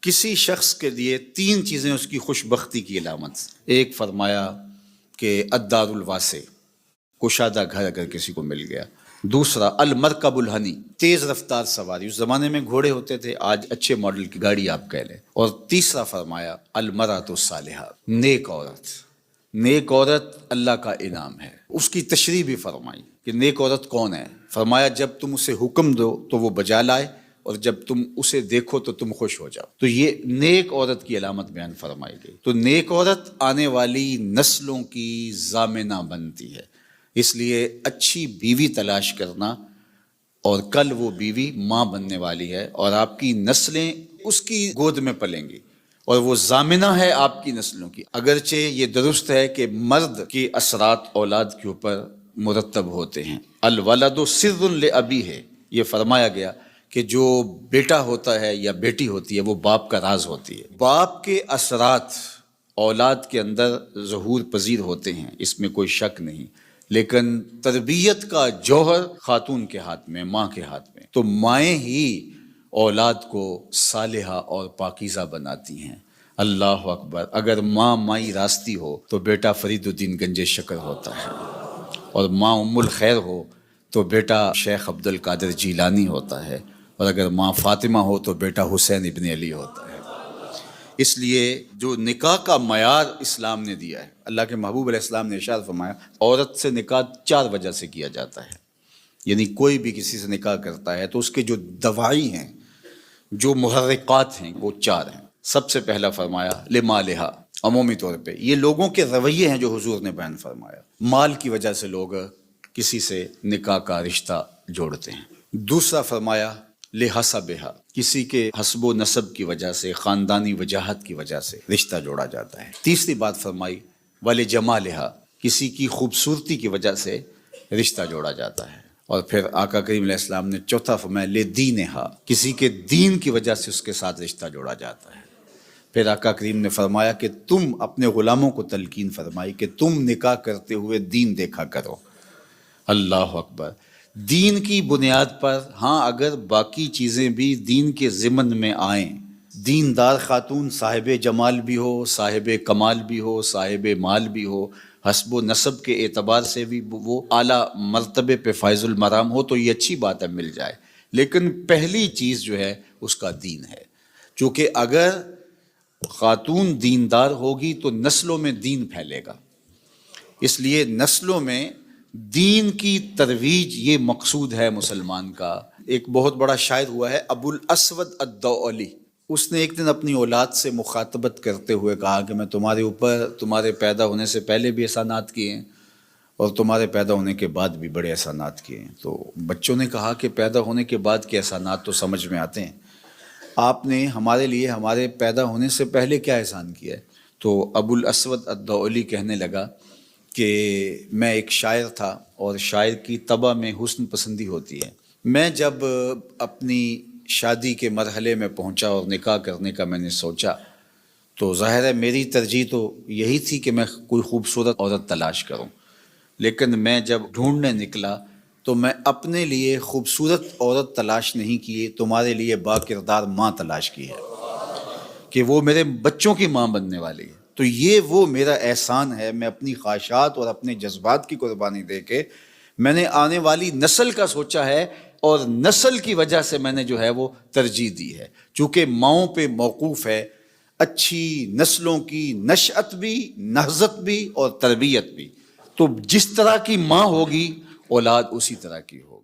کسی شخص کے لیے تین چیزیں اس کی خوش بختی کی علامت۔ ایک فرمایا کہ الدار الواسع، کشادہ گھر اگر کسی کو مل گیا۔ دوسرا المرکب الحنی، تیز رفتار سواری، اس زمانے میں گھوڑے ہوتے تھے، آج اچھے ماڈل کی گاڑی آپ کہہ لیں۔ اور تیسرا فرمایا المرأۃ الصالحہ، نیک عورت۔ نیک عورت اللہ کا انعام ہے۔ اس کی تشریح بھی فرمائی کہ نیک عورت کون ہے۔ فرمایا جب تم اسے حکم دو تو وہ بجا لائے، اور جب تم اسے دیکھو تو تم خوش ہو جاؤ۔ تو یہ نیک عورت کی علامت بیان فرمائی گئی۔ تو نیک عورت آنے والی نسلوں کی ضامنہ بنتی ہے، اس لیے اچھی بیوی تلاش کرنا، اور کل وہ بیوی ماں بننے والی ہے اور آپ کی نسلیں اس کی گود میں پلیں گی، اور وہ ضامنہ ہے آپ کی نسلوں کی۔ اگرچہ یہ درست ہے کہ مرد کی اثرات اولاد کے اوپر مرتب ہوتے ہیں۔ الولد سر لابیہ، یہ فرمایا گیا کہ جو بیٹا ہوتا ہے یا بیٹی ہوتی ہے وہ باپ کا راز ہوتی ہے۔ باپ کے اثرات اولاد کے اندر ظہور پذیر ہوتے ہیں، اس میں کوئی شک نہیں، لیکن تربیت کا جوہر خاتون کے ہاتھ میں، ماں کے ہاتھ میں۔ تو مائیں ہی اولاد کو صالحہ اور پاکیزہ بناتی ہیں۔ اللہ اکبر! اگر ماں مائی راستی ہو تو بیٹا فرید الدین گنج شکر ہوتا ہے، اور ماں ام الخیر ہو تو بیٹا شیخ عبد القادر جیلانی ہوتا ہے، اور اگر ماں فاطمہ ہو تو بیٹا حسین ابن علی ہوتا ہے۔ اس لیے جو نکاح کا معیار اسلام نے دیا ہے، اللہ کے محبوب علیہ السلام نے ارشاد فرمایا عورت سے نکاح 4 وجہ سے کیا جاتا ہے۔ یعنی کوئی بھی کسی سے نکاح کرتا ہے تو اس کے جو دواعی ہیں، جو محرکات ہیں، وہ 4 ہیں۔ سب سے پہلا فرمایا لمالہا، عمومی طور پہ یہ لوگوں کے رویے ہیں جو حضور نے بیان فرمایا۔ مال کی وجہ سے لوگ کسی سے نکاح کا رشتہ جوڑتے ہیں۔ دوسرا فرمایا لحسبہا، کسی کے حسب و نسب کی وجہ سے، خاندانی وجاہت کی وجہ سے رشتہ جوڑا جاتا ہے۔ تیسری بات فرمائی ولجمالہا، کسی کی خوبصورتی کی وجہ سے رشتہ جوڑا جاتا ہے۔ اور پھر آقا کریم علیہ السلام نے چوتھا فرمایا لدینہا، کسی کے دین کی وجہ سے اس کے ساتھ رشتہ جوڑا جاتا ہے۔ پھر آقا کریم نے فرمایا کہ تم اپنے غلاموں کو تلقین فرمائی کہ تم نکاح کرتے ہوئے دین دیکھا کرو۔ اللہ اکبر! دین کی بنیاد پر، ہاں اگر باقی چیزیں بھی دین کے ضمن میں آئیں، دیندار خاتون صاحب جمال بھی ہو، صاحب کمال بھی ہو، صاحب مال بھی ہو، حسب و نسب کے اعتبار سے بھی وہ اعلیٰ مرتبے پہ فائز المرام ہو، تو یہ اچھی بات ہے، مل جائے۔ لیکن پہلی چیز جو ہے اس کا دین ہے، چونکہ اگر خاتون دیندار ہوگی تو نسلوں میں دین پھیلے گا۔ اس لیے نسلوں میں دین کی ترویج یہ مقصود ہے مسلمان کا۔ ایک بہت بڑا شاعر ہوا ہے ابو الاسود الدؤلی، اس نے ایک دن اپنی اولاد سے مخاطبت کرتے ہوئے کہا کہ میں تمہارے اوپر تمہارے پیدا ہونے سے پہلے بھی احسانات کیے ہیں، اور تمہارے پیدا ہونے کے بعد بھی بڑے احسانات کیے ہیں۔ تو بچوں نے کہا کہ پیدا ہونے کے بعد کے احسانات تو سمجھ میں آتے ہیں، آپ نے ہمارے لیے ہمارے پیدا ہونے سے پہلے کیا احسان کیا ہے؟ تو ابو الاسود الدؤلی کہنے لگا کہ میں ایک شاعر تھا، اور شاعر کی طبع میں حسن پسندی ہوتی ہے۔ میں جب اپنی شادی کے مرحلے میں پہنچا اور نکاح کرنے کا میں نے سوچا، تو ظاہر ہے میری ترجیح تو یہی تھی کہ میں کوئی خوبصورت عورت تلاش کروں، لیکن میں جب ڈھونڈنے نکلا تو میں اپنے لیے خوبصورت عورت تلاش نہیں کی، تمہارے لیے با کردار ماں تلاش کی ہے کہ وہ میرے بچوں کی ماں بننے والی ہے۔ تو یہ وہ میرا احسان ہے، میں اپنی خواہشات اور اپنے جذبات کی قربانی دے کے میں نے آنے والی نسل کا سوچا ہے، اور نسل کی وجہ سے میں نے جو ہے وہ ترجیح دی ہے، چونکہ ماؤں پہ موقوف ہے اچھی نسلوں کی نشأت بھی، نہضت بھی اور تربیت بھی۔ تو جس طرح کی ماں ہوگی اولاد اسی طرح کی ہوگی۔